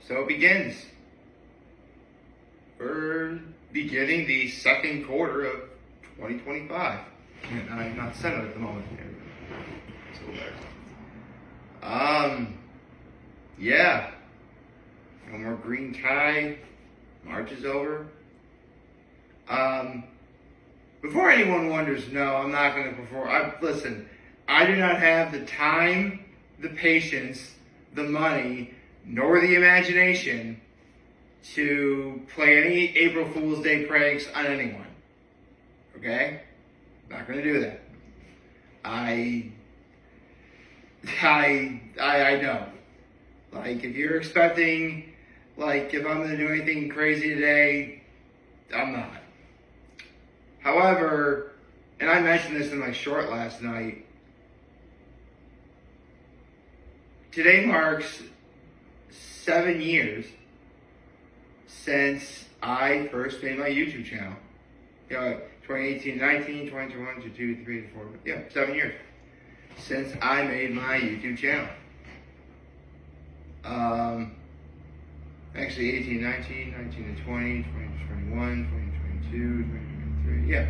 So it begins. We're beginning the second quarter of 2025. And I'm not centered at the moment. It's a little better. Yeah. No more green tie. March is over. Before anyone wonders, no, I'm not going to perform. Listen, I do not have the time, the patience, the money, nor the imagination to play any April Fool's Day pranks on anyone. Okay? Not going to do that. I know. Like, if you're expecting, like, if I'm going to do anything crazy today, I'm not. However, and I mentioned this in my short last night, today marks 7 years since I first made my YouTube channel. 2018, 19, 2021, 22, 23, 24, 7 years since I made my YouTube channel. Actually 18, 19, 19 to 20, 20 to 21, 20 to 22, 20 to 23, yeah.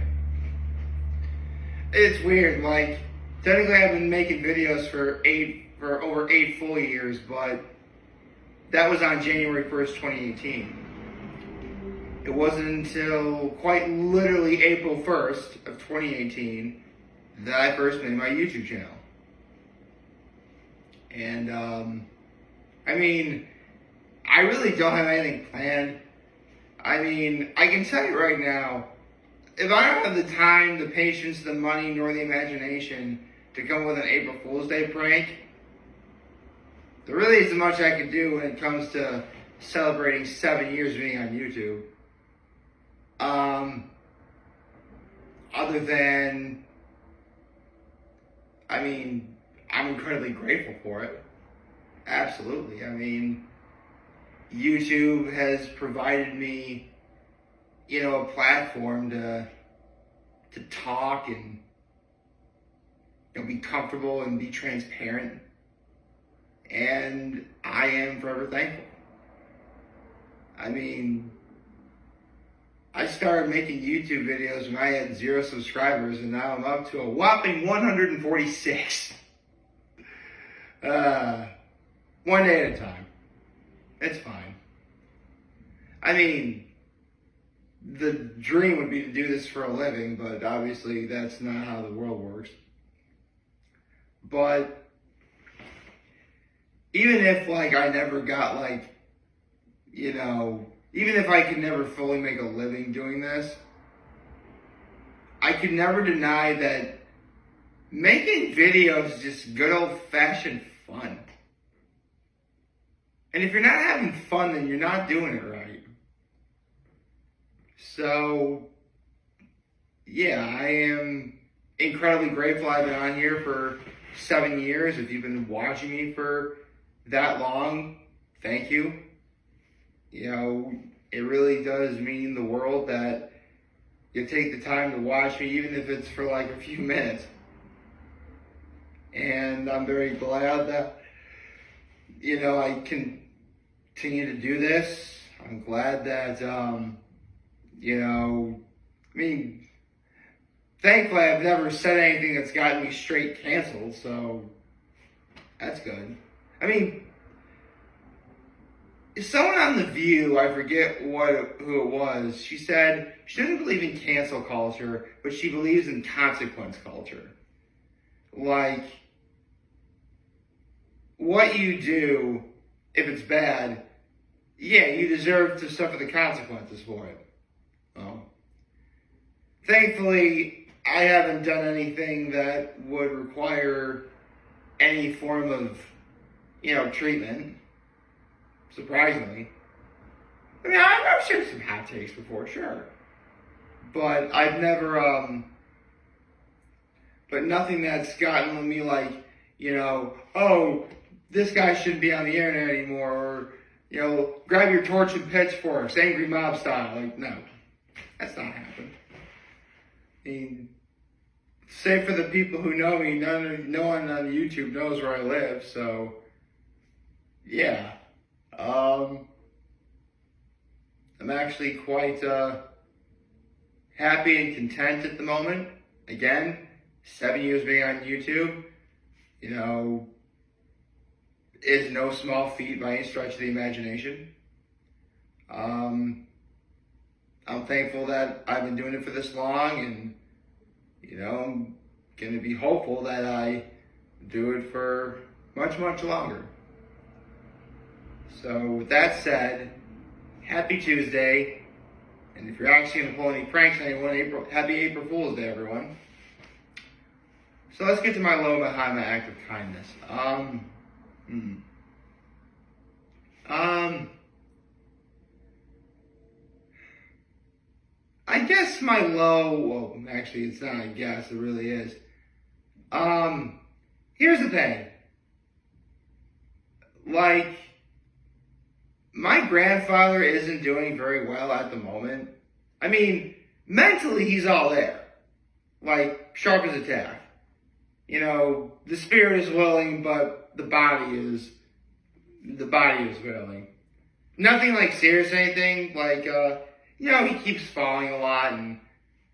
It's weird, like, technically I've been making videos for over 8 full years, but that was on January 1st, 2018. It wasn't until quite literally April 1st of 2018 that I first made my YouTube channel. And, I mean, I really don't have anything planned. I mean, I can tell you right now, if I don't have the time, the patience, the money, nor the imagination to come with an April Fool's Day prank, there really isn't much I can do when it comes to celebrating 7 years of being on YouTube. Other than, I mean, I'm incredibly grateful for it. Absolutely. I mean, YouTube has provided me, a platform to talk and, be comfortable and be transparent. And I am forever thankful. I mean, I started making YouTube videos when I had 0 subscribers, and now I'm up to a whopping 146. One day at a time. It's fine. I mean, the dream would be to do this for a living, but obviously that's not how the world works. But even if, I never got, even if I could never fully make a living doing this, I could never deny that making videos is just good old-fashioned fun. And if you're not having fun, then you're not doing it right. So, yeah, I am incredibly grateful I've been on here for 7 years. If you've been watching me for that long, thank you. It really does mean the world that you take the time to watch me, even if it's for a few minutes. And I'm very glad that, I continue to do this. I'm glad that, thankfully I've never said anything that's gotten me straight canceled, so that's good. I mean, someone on The View, I forget who it was, she said she doesn't believe in cancel culture, but she believes in consequence culture. What you do, if it's bad, yeah, you deserve to suffer the consequences for it. Well, thankfully, I haven't done anything that would require any form of, treatment. Surprisingly. I mean, I've shared some hot takes before, sure. But I've never, but nothing that's gotten me oh, this guy shouldn't be on the internet anymore, or, grab your torch and pitchforks, angry mob style. No, that's not happened. I mean, save for the people who know me, no one on YouTube knows where I live, so, yeah. I'm actually quite happy and content at the moment. Again, 7 years being on YouTube, is no small feat by any stretch of the imagination. I'm thankful that I've been doing it for this long, and I'm going to be hopeful that I do it for much, much longer. So with that said, happy Tuesday, and if you're actually going to pull any pranks on anyone, happy April Fool's Day, everyone. So let's get to my low behind my act of kindness. I guess my low, well, actually it's not I guess, it really is. Here's the thing. Like, my grandfather isn't doing very well at the moment. I mean, mentally he's all there. Like, sharp as a tack. The spirit is willing, but the body is failing. Nothing like serious or anything, like, he keeps falling a lot, and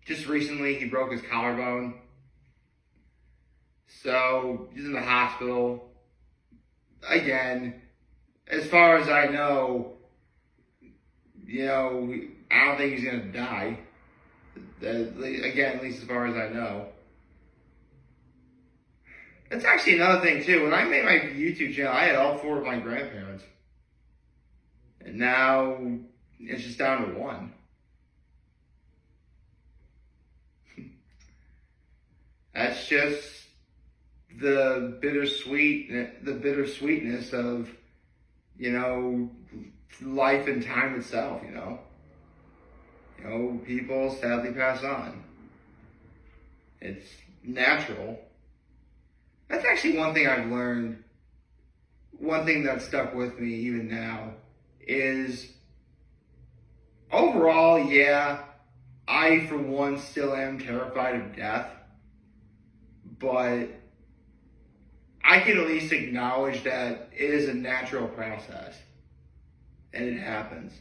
just recently he broke his collarbone. So, he's in the hospital. Again, as far as I know, I don't think he's gonna die. Again, at least as far as I know. That's actually another thing too. When I made my YouTube channel, I had all 4 of my grandparents. And now it's just down to 1. That's just the bittersweetness of, life and time itself, people sadly pass on. It's natural. That's actually one thing I've learned. One thing that stuck with me even now is, overall, yeah, I for one still am terrified of death, but I can at least acknowledge that it is a natural process and it happens.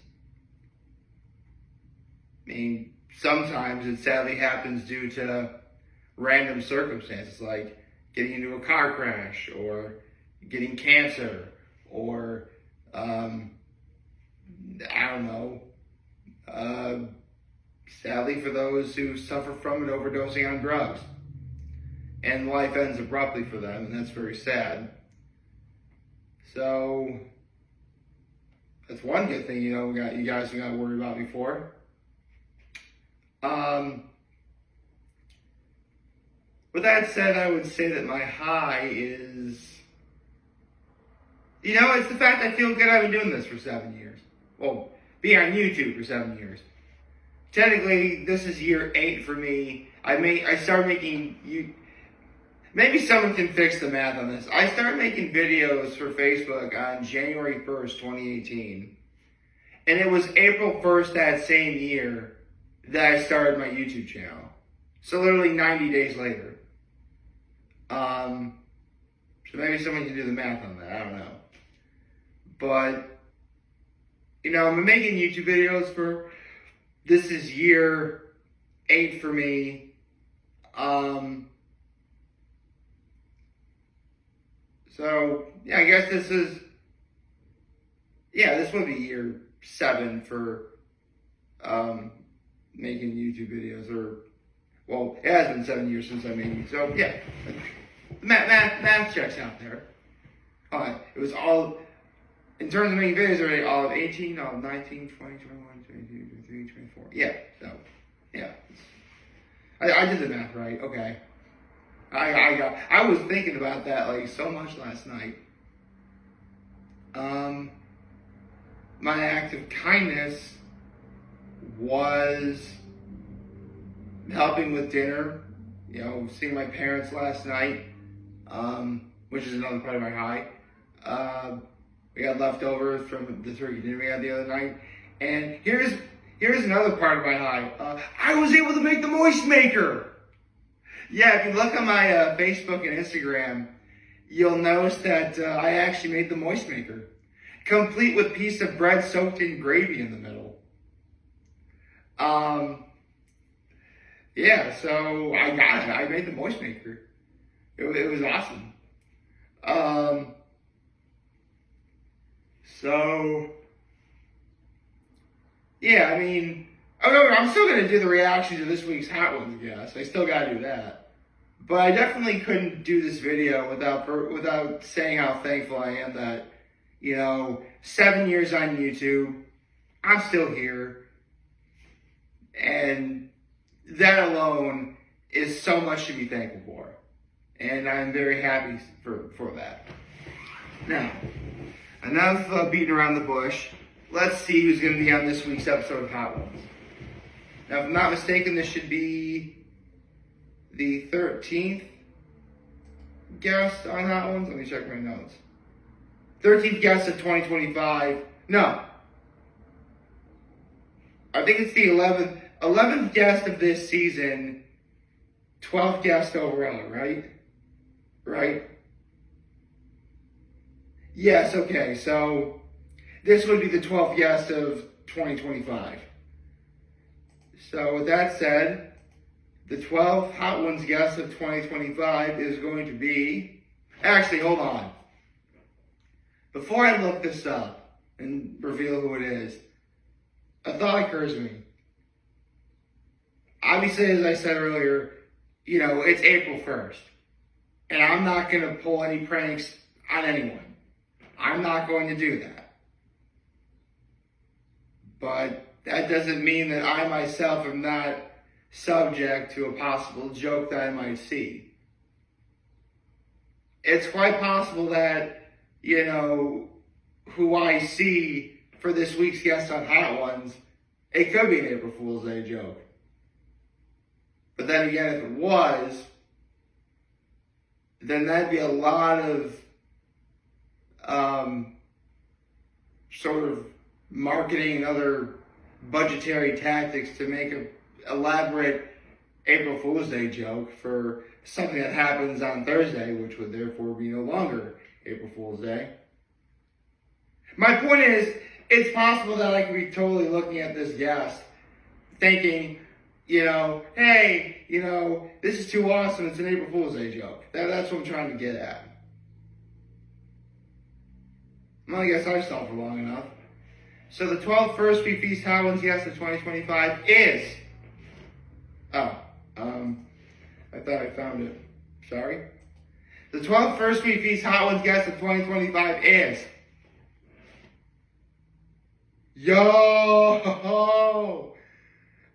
I mean, sometimes it sadly happens due to random circumstances, like getting into a car crash, or getting cancer, or, I don't know, sadly for those who suffer from it, overdosing on drugs. And life ends abruptly for them, and that's very sad. So, that's one good thing, you guys don't got to worry about me for. With that said, I would say that my high is, it's the fact I feel good I've been doing this for 7 years. Well, being on YouTube for 7 years. Technically, this is year 8 for me. I started making, maybe someone can fix the math on this. I started making videos for Facebook on January 1st, 2018. And it was April 1st that same year that I started my YouTube channel. So literally 90 days later. So maybe someone can do the math on that, I don't know. But, I'm making YouTube videos this is year 8 for me. So, yeah, I guess this would be year 7 for, making YouTube videos, well, it has been 7 years since I made it, so, yeah. Math checks out there. It was all, in terms of making videos, already all of 18, all of 19, 20, 21, 22, 23, 24. Yeah, so, yeah. I did the math right, okay. I was thinking about that, so much last night. My act of kindness was helping with dinner, seeing my parents last night, which is another part of my high. We got leftovers from the turkey dinner we had the other night. And here's another part of my high. I was able to make the moist maker. Yeah, if you look on my Facebook and Instagram, you'll notice that I actually made the moist maker, complete with a piece of bread soaked in gravy in the middle. Yeah, so I got it. I made the moist maker. It was awesome. So, yeah, I mean, oh no, I'm still going to do the reaction to this week's Hot Ones guess. I still got to do that. But I definitely couldn't do this video without saying how thankful I am that, 7 years on YouTube, I'm still here. And that alone is so much to be thankful for. And I'm very happy for that. Now, enough beating around the bush. Let's see who's going to be on this week's episode of Hot Ones. Now, if I'm not mistaken, this should be the 13th guest on Hot Ones. Let me check my notes. 13th guest of 2025. No. I think it's the 11th guest of this season. 12th guest overall, right? Right? Yes, okay. So, this would be the 12th guest of 2025. So, with that said, the 12th Hot Ones guest of 2025 is going to be... Actually, hold on. Before I look this up and reveal who it is, a thought occurs to me. Obviously, as I said earlier, it's April 1st. And I'm not going to pull any pranks on anyone. I'm not going to do that. But that doesn't mean that I myself am not subject to a possible joke that I might see. It's quite possible that, who I see for this week's guest on Hot Ones, it could be an April Fool's Day joke. But then again, if it was, then that'd be a lot of sort of marketing and other budgetary tactics to make an elaborate April Fool's Day joke for something that happens on Thursday, which would therefore be no longer April Fool's Day. My point is, it's possible that I could be totally looking at this guest thinking, hey, this is too awesome, it's an April Fool's Day joke. That's what I'm trying to get at. Well, I guess I've stalled for long enough. So the 12th First We Feast Hot Ones guest of 2025 is... I thought I found it. Sorry. The 12th First We Feast Hot Ones guest of 2025 is... Yo!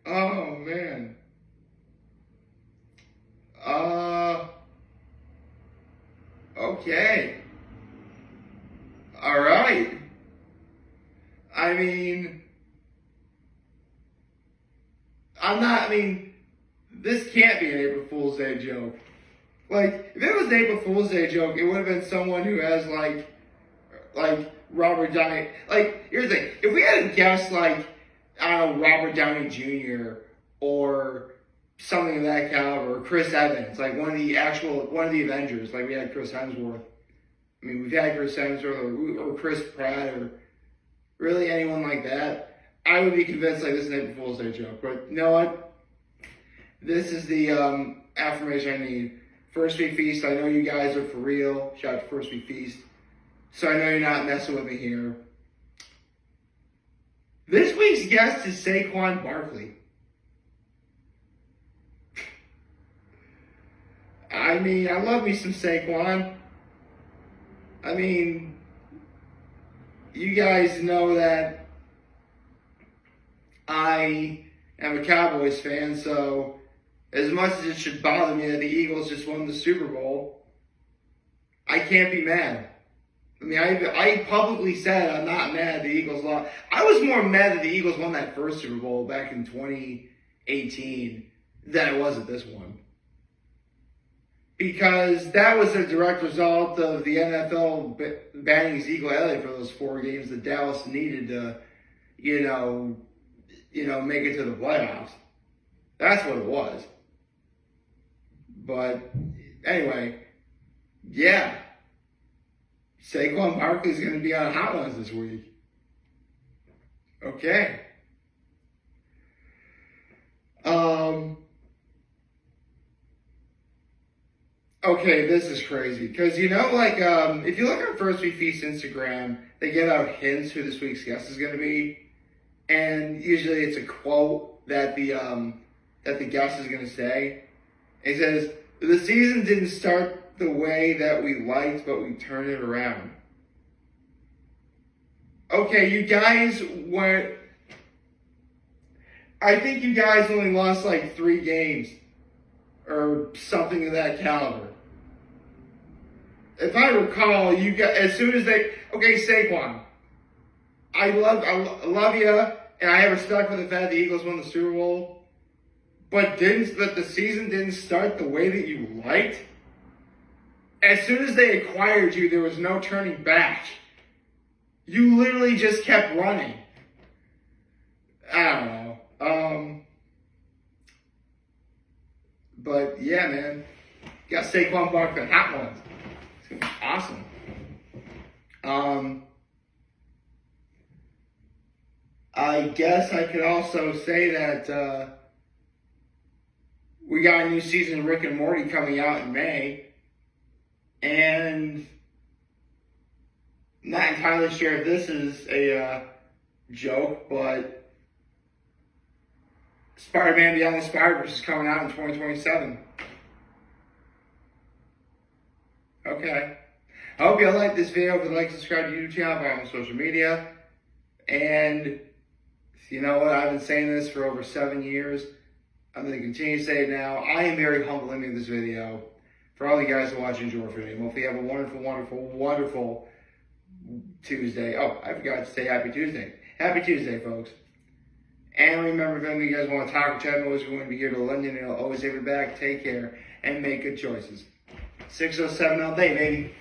Oh, man. Okay. All right. This can't be an April Fool's Day joke. Like, if it was an April Fool's Day joke, it would have been someone who has, like Robert Downey. Like, here's the thing. If we had a guest like, I don't know, Robert Downey Jr. or something of that caliber, or Chris Evans, like one of the Avengers, like we had Chris Hemsworth. We've had Chris Hemsworth or Chris Pratt or really anyone like that. I would be convinced like this is an April Fool's Day joke. But you know what? This is the affirmation I need. First Week Feast, I know you guys are for real. Shout out to First Week Feast. So I know you're not messing with me here. This week's guest is Saquon Barkley. I love me some Saquon. You guys know that I am a Cowboys fan, so as much as it should bother me that the Eagles just won the Super Bowl, I can't be mad. I publicly said I'm not mad the Eagles lost. I was more mad that the Eagles won that first Super Bowl back in 2018 than I was at this one. Because that was a direct result of the NFL banning Ezekiel Elliott for those 4 games that Dallas needed to, make it to the playoffs. That's what it was. But anyway, yeah. Saquon Barkley is going to be on Hot Ones this week. Okay. Okay, this is crazy. Because, if you look on First Week Feast Instagram, they give out hints who this week's guest is going to be. And usually it's a quote that the guest is going to say. It says, "The season didn't start the way that we liked, but we turned it around." Okay, you guys went... I think you guys only lost like 3 games. Or something of that caliber. If I recall, you got as soon as they... Okay, Saquon. I love you, and I have respect for the fact the Eagles won the Super Bowl. But the season didn't start the way that you liked? As soon as they acquired you, there was no turning back. You literally just kept running. I don't know. But yeah, man. You got Saquon Barkley, hot ones. It's gonna be awesome. I guess I could also say that we got a new season of Rick and Morty coming out in May. And not entirely sure if this is a joke, but Spider-Man Beyond the Spider-Verse is coming out in 2027. Okay. I hope you like this video. If you'd like to subscribe to the YouTube channel, follow me on social media. And you know what? I've been saying this for over 7 years. I'm going to continue to say it now. I am very humble in this video. For all you guys who watch and enjoy for me. Hopefully you have a wonderful, wonderful, wonderful Tuesday. Oh, I forgot to say Happy Tuesday. Happy Tuesday, folks. And remember, if any of you guys want to talk or chat, I'm always going to be here to London, and I'll always have your back. Take care and make good choices. 607 all day, baby.